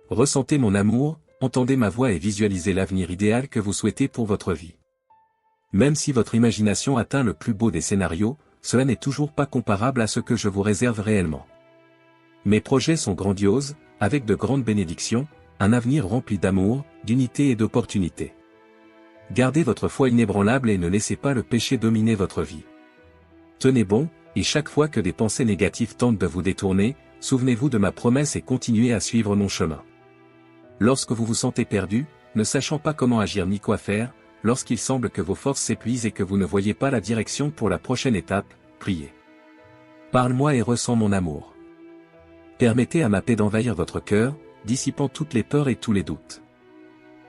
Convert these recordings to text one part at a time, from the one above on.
Ressentez mon amour, entendez ma voix et visualisez l'avenir idéal que vous souhaitez pour votre vie. Même si votre imagination atteint le plus beau des scénarios, cela n'est toujours pas comparable à ce que je vous réserve réellement. Mes projets sont grandioses, avec de grandes bénédictions, un avenir rempli d'amour, d'unité et d'opportunités. Gardez votre foi inébranlable et ne laissez pas le péché dominer votre vie. Tenez bon, et chaque fois que des pensées négatives tentent de vous détourner, souvenez-vous de ma promesse et continuez à suivre mon chemin. Lorsque vous vous sentez perdu, ne sachant pas comment agir ni quoi faire, lorsqu'il semble que vos forces s'épuisent et que vous ne voyez pas la direction pour la prochaine étape, priez. Parle-moi et ressens mon amour. Permettez à ma paix d'envahir votre cœur, dissipant toutes les peurs et tous les doutes.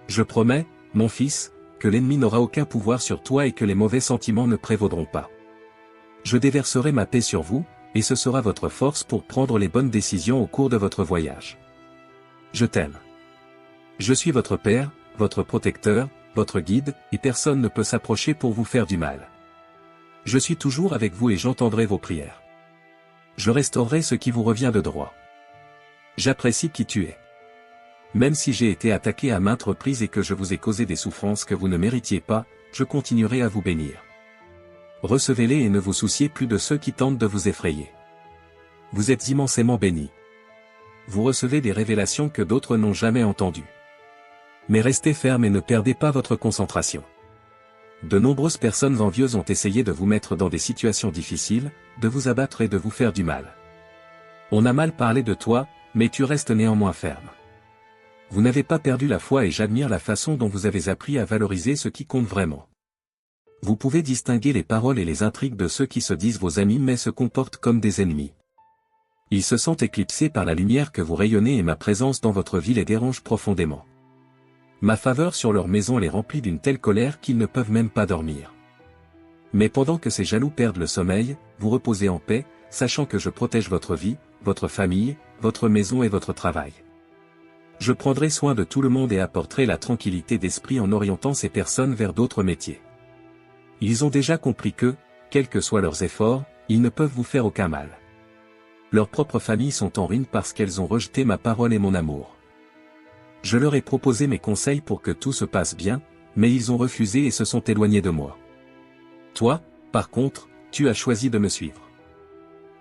Je promets, mon fils, que l'ennemi n'aura aucun pouvoir sur toi et que les mauvais sentiments ne prévaudront pas. Je déverserai ma paix sur vous, et ce sera votre force pour prendre les bonnes décisions au cours de votre voyage. Je t'aime. Je suis votre Père, votre protecteur, votre guide, et personne ne peut s'approcher pour vous faire du mal. Je suis toujours avec vous et j'entendrai vos prières. Je restaurerai ce qui vous revient de droit. J'apprécie qui tu es. Même si j'ai été attaqué à maintes reprises et que je vous ai causé des souffrances que vous ne méritiez pas, je continuerai à vous bénir. Recevez-les et ne vous souciez plus de ceux qui tentent de vous effrayer. Vous êtes immensément bénis. Vous recevez des révélations que d'autres n'ont jamais entendues. Mais restez ferme et ne perdez pas votre concentration. De nombreuses personnes envieuses ont essayé de vous mettre dans des situations difficiles, de vous abattre et de vous faire du mal. On a mal parlé de toi, mais tu restes néanmoins ferme. Vous n'avez pas perdu la foi et j'admire la façon dont vous avez appris à valoriser ce qui compte vraiment. Vous pouvez distinguer les paroles et les intrigues de ceux qui se disent vos amis mais se comportent comme des ennemis. Ils se sentent éclipsés par la lumière que vous rayonnez et ma présence dans votre vie les dérange profondément. Ma faveur sur leur maison les remplit d'une telle colère qu'ils ne peuvent même pas dormir. Mais pendant que ces jaloux perdent le sommeil, vous reposez en paix, sachant que je protège votre vie, votre famille, votre maison et votre travail. Je prendrai soin de tout le monde et apporterai la tranquillité d'esprit en orientant ces personnes vers d'autres métiers. Ils ont déjà compris que, quels que soient leurs efforts, ils ne peuvent vous faire aucun mal. Leurs propres familles sont en ruine parce qu'elles ont rejeté ma parole et mon amour. Je leur ai proposé mes conseils pour que tout se passe bien, mais ils ont refusé et se sont éloignés de moi. Toi, par contre, tu as choisi de me suivre.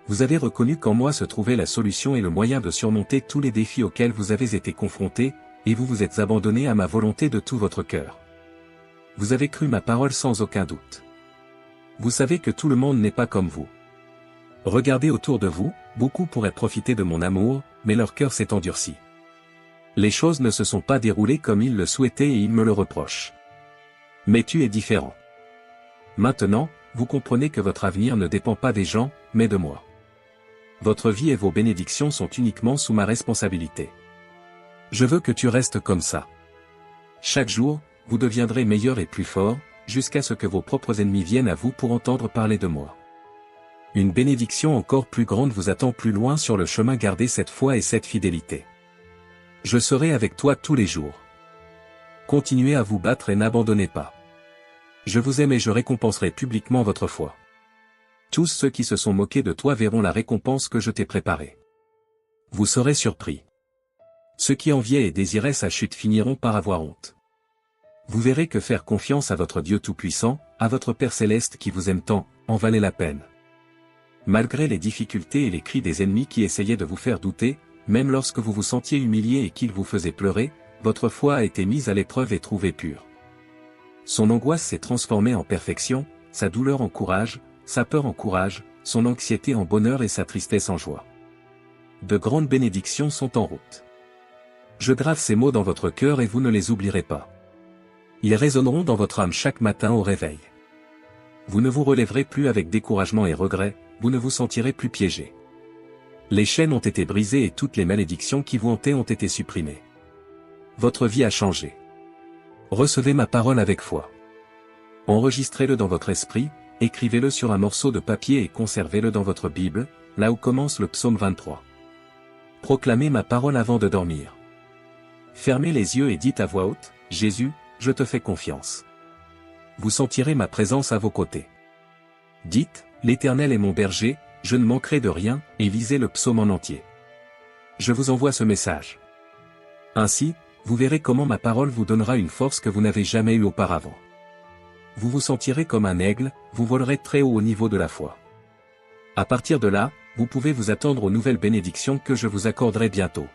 Vous avez reconnu qu'en moi se trouvait la solution et le moyen de surmonter tous les défis auxquels vous avez été confrontés, et vous vous êtes abandonné à ma volonté de tout votre cœur. Vous avez cru ma parole sans aucun doute. Vous savez que tout le monde n'est pas comme vous. Regardez autour de vous, beaucoup pourraient profiter de mon amour, mais leur cœur s'est endurci. Les choses ne se sont pas déroulées comme ils le souhaitaient et ils me le reprochent. Mais tu es différent. Maintenant, vous comprenez que votre avenir ne dépend pas des gens, mais de moi. Votre vie et vos bénédictions sont uniquement sous ma responsabilité. Je veux que tu restes comme ça. Chaque jour, vous deviendrez meilleur et plus fort, jusqu'à ce que vos propres ennemis viennent à vous pour entendre parler de moi. Une bénédiction encore plus grande vous attend plus loin sur le chemin. Gardez cette foi et cette fidélité. Je serai avec toi tous les jours. Continuez à vous battre et n'abandonnez pas. Je vous aime et je récompenserai publiquement votre foi. Tous ceux qui se sont moqués de toi verront la récompense que je t'ai préparée. Vous serez surpris. Ceux qui enviaient et désiraient sa chute finiront par avoir honte. Vous verrez que faire confiance à votre Dieu Tout-Puissant, à votre Père Céleste qui vous aime tant, en valait la peine. Malgré les difficultés et les cris des ennemis qui essayaient de vous faire douter, même lorsque vous vous sentiez humilié et qu'ils vous faisaient pleurer, votre foi a été mise à l'épreuve et trouvée pure. Son angoisse s'est transformée en perfection, sa douleur en courage, sa peur en courage, son anxiété en bonheur et sa tristesse en joie. De grandes bénédictions sont en route. Je grave ces mots dans votre cœur et vous ne les oublierez pas. Ils résonneront dans votre âme chaque matin au réveil. Vous ne vous relèverez plus avec découragement et regret, vous ne vous sentirez plus piégé. Les chaînes ont été brisées et toutes les malédictions qui vous hantaient ont été supprimées. Votre vie a changé. Recevez ma parole avec foi. Enregistrez-le dans votre esprit, écrivez-le sur un morceau de papier et conservez-le dans votre Bible, là où commence le psaume 23. Proclamez ma parole avant de dormir. Fermez les yeux et dites à voix haute, « Jésus, je te fais confiance. » Vous sentirez ma présence à vos côtés. Dites, « L'Éternel est mon berger, je ne manquerai de rien » et lisez le psaume en entier. Je vous envoie ce message. Ainsi, vous verrez comment ma parole vous donnera une force que vous n'avez jamais eue auparavant. Vous vous sentirez comme un aigle, vous volerez très haut au niveau de la foi. À partir de là, vous pouvez vous attendre aux nouvelles bénédictions que je vous accorderai bientôt.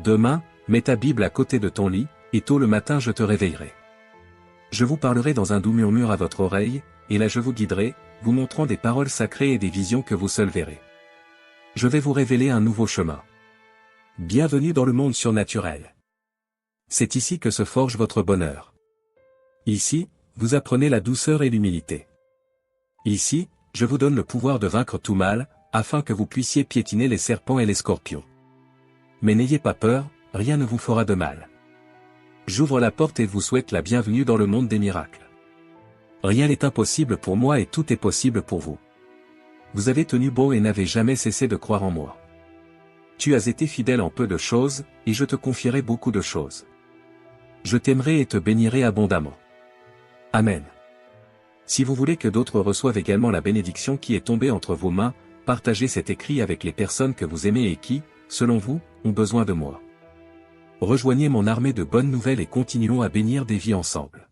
Demain, mets ta Bible à côté de ton lit, et tôt le matin je te réveillerai. Je vous parlerai dans un doux murmure à votre oreille, et là je vous guiderai, vous montrant des paroles sacrées et des visions que vous seuls verrez. Je vais vous révéler un nouveau chemin. Bienvenue dans le monde surnaturel. C'est ici que se forge votre bonheur. Ici, vous apprenez la douceur et l'humilité. Ici, je vous donne le pouvoir de vaincre tout mal, afin que vous puissiez piétiner les serpents et les scorpions. Mais n'ayez pas peur, rien ne vous fera de mal. J'ouvre la porte et vous souhaite la bienvenue dans le monde des miracles. Rien n'est impossible pour moi et tout est possible pour vous. Vous avez tenu bon et n'avez jamais cessé de croire en moi. Tu as été fidèle en peu de choses, et je te confierai beaucoup de choses. Je t'aimerai et te bénirai abondamment. Amen. Si vous voulez que d'autres reçoivent également la bénédiction qui est tombée entre vos mains, partagez cet écrit avec les personnes que vous aimez et qui, selon vous, ont besoin de moi. Rejoignez mon armée de bonnes nouvelles et continuons à bénir des vies ensemble.